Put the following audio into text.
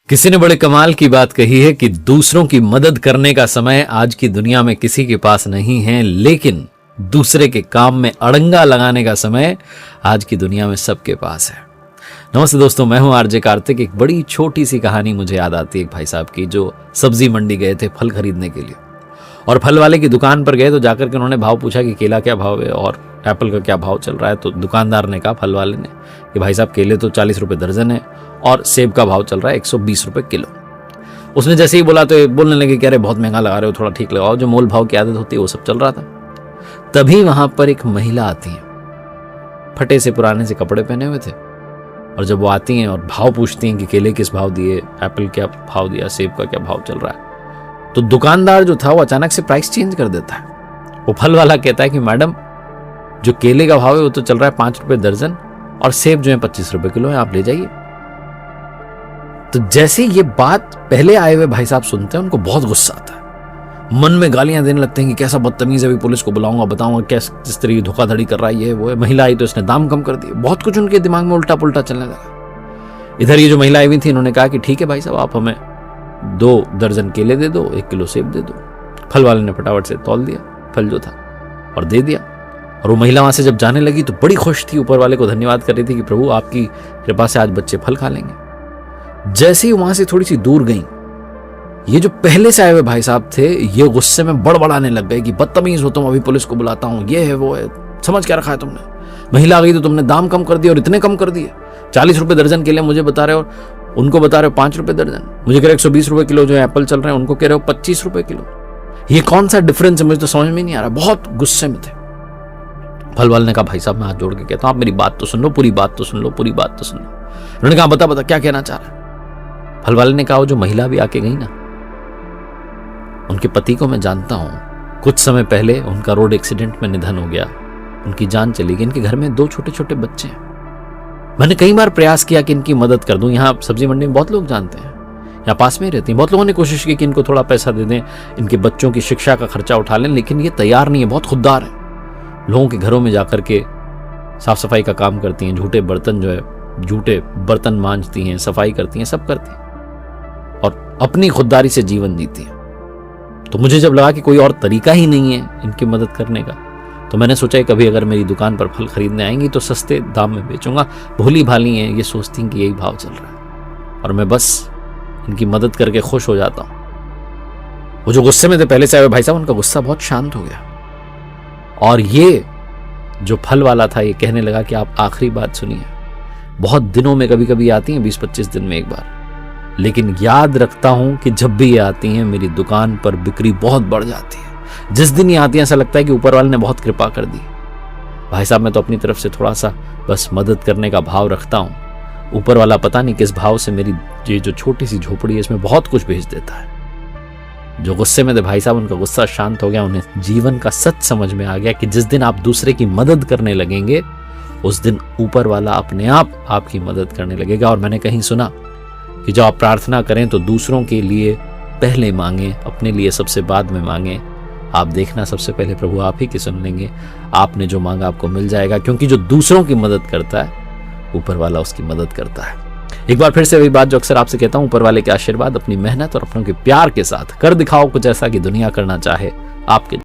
किसी ने बड़े कमाल की बात कही है कि दूसरों की मदद करने का समय आज की दुनिया में किसी के पास नहीं है, लेकिन दूसरे के काम में अड़ंगा लगाने का समय आज की दुनिया में सबके पास है। नमस्ते दोस्तों, मैं हूं आरजे कार्तिक। एक बड़ी छोटी सी कहानी मुझे याद आती है एक भाई साहब की, जो सब्जी मंडी गए थे फल खरीदने के लिए, और फल वाले की दुकान पर गए तो जाकर के उन्होंने भाव पूछा कि केला क्या भाव है और एप्पल का क्या भाव चल रहा है। तो दुकानदार ने कहा, फल वाले ने, कि भाई साहब केले तो 40 रुपए दर्जन है और सेब का भाव चल रहा है 120 रुपए किलो। उसने जैसे ही बोला तो बोलने लगे कि अरे बहुत महंगा लगा रहे हो, थोड़ा ठीक लगाओ। जो मोल भाव की आदत होती है वो सब चल रहा था। तभी वहां पर एक महिला आती है, फटे से पुराने से कपड़े पहने हुए थे, और जब वो आती हैं और भाव पूछती हैं कि केले किस भाव दिए, एप्पल क्या भाव दिया, सेब का क्या भाव चल रहा है, तो दुकानदार जो था वो अचानक से प्राइस चेंज कर देता है। वो फल वाला कहता है कि मैडम, जो केले का भाव है वो तो चल रहा है 5 रुपए दर्जन और सेब जो है 25 रुपए किलो है, आप ले जाइए। तो जैसे ये बात पहले आए हुए भाई साहब सुनते हैं, उनको बहुत गुस्सा आता है, मन में गालियां देने लगते हैं कि कैसा बदतमीज है, अभी पुलिस को बुलाऊंगा, बताऊंगा किस तरह की धोखाधड़ी कर रहा है ये वो है। महिला आई तो इसने दाम कम कर दिए। बहुत कुछ उनके दिमाग में उल्टा पुल्टा चलने लगा। इधर ये जो महिला आई हुई थी, इन्होंने कहा कि ठीक है भाई साहब, आप हमें 2 दर्जन केले दे दो, 1 किलो सेब दे दो। फल वाले ने फटाफट से तौल दिया फल जो था और दे दिया। और वो महिला वहां से जब जाने लगी तो बड़ी खुश थी, ऊपर वाले को धन्यवाद कर रही थी कि प्रभु आपकी कृपा से आज बच्चे फल खा लेंगे। जैसे ही वहां से थोड़ी सी दूर गई, ये जो पहले से आए हुए भाई साहब थे, ये गुस्से में बड़बड़ाने लग गए कि बदतमीज हो तुम, अभी पुलिस को बुलाता हूं, ये है वो है, समझ क्या रखा है तुमने। महिला आ गई तो तुमने दाम कम कर दिए, और इतने कम कर दिए, 40 रुपए दर्जन के लिए मुझे बता रहे हो, उनको बता रहे हो 5 रुपए दर्जन। मुझे कह रहे 120 रुपए किलो जो है एप्पल चल रहे हैं, उनको कह रहे हो 25 रुपए किलो। ये कौन सा डिफरेंस है, मुझे तो समझ में नहीं आ रहा। बहुत गुस्से में थे। फल वाले ने कहा, भाई साहब मैं हाथ जोड़ के कहता हूं, आप मेरी बात तो सुन लो, पूरी बात तो सुन लो, पूरी बात तो सुन लो। उन्होंने कहा, बता क्या कहना चाह रहा है। फल वाले ने कहा, वो जो महिला भी आके गई ना, उनके पति को मैं जानता हूं। कुछ समय पहले उनका रोड एक्सीडेंट में निधन हो गया, उनकी जान चली गई। इनके घर में 2 छोटे छोटे बच्चे हैं। मैंने कई बार प्रयास किया कि इनकी मदद कर दूं। यहाँ सब्जी मंडी में बहुत लोग जानते हैं, यहाँ पास में ही रहती हैं। बहुत लोगों ने कोशिश की कि इनको थोड़ा पैसा दे दें, इनके बच्चों की शिक्षा का खर्चा उठा लें, लेकिन ये तैयार नहीं है, बहुत खुददार है। लोगों के घरों में जाकर के साफ सफाई का काम करती हैं, झूठे बर्तन मांजती हैं, सफाई करती हैं, सब करती हैं, और अपनी खुददारी से जीवन जीती हैं। तो मुझे जब लगा कि कोई और तरीका ही नहीं है इनकी मदद करने का, तो मैंने सोचा कभी अगर मेरी दुकान पर फल खरीदने आएंगी तो सस्ते दाम में बेचूंगा। भोली भाली हैं, ये सोचती हैं कि यही भाव चल रहा है और मैं बस इनकी मदद करके खुश हो जाता हूं। वो जो गुस्से में थे पहले से आए भाई साहब, उनका गुस्सा बहुत शांत हो गया। और ये जो फल वाला था, ये कहने लगा कि आप आखिरी बात सुनिए, बहुत दिनों में कभी कभी आती हैं, 20-25 दिन में एक बार, लेकिन याद रखता हूं कि जब भी ये आती हैं मेरी दुकान पर बिक्री बहुत बढ़ जाती है। जिस दिन ये आती है ऐसा लगता है कि ऊपर वाले ने बहुत कृपा कर दी। भाई साहब मैं तो अपनी तरफ से थोड़ा सा बस मदद करने का भाव रखता हूं, ऊपर वाला पता नहीं किस भाव से मेरी ये जो छोटी सी झोपड़ी है इसमें बहुत कुछ भेज देता है। जो गुस्से में थे भाई साहब, उनका गुस्सा शांत हो गया। उन्हें जीवन का सच समझ में आ गया कि जिस दिन आप दूसरे की मदद करने लगेंगे, उस दिन ऊपर वाला अपने आप आपकी मदद करने लगेगा। और मैंने कहीं सुना कि जब आप प्रार्थना करें तो दूसरों के लिए पहले मांगे, अपने लिए सबसे बाद में मांगे। आप देखना, सबसे पहले प्रभु आप ही की सुन लेंगे। आपने जो मांगा आपको मिल जाएगा, क्योंकि जो दूसरों की मदद करता है, ऊपर वाला उसकी मदद करता है। एक बार फिर से वही बात जो अक्सर आपसे कहता हूं, ऊपर वाले के आशीर्वाद अपनी मेहनत और अपनों के प्यार के साथ कर दिखाओ कुछ ऐसा कि दुनिया करना चाहे आपके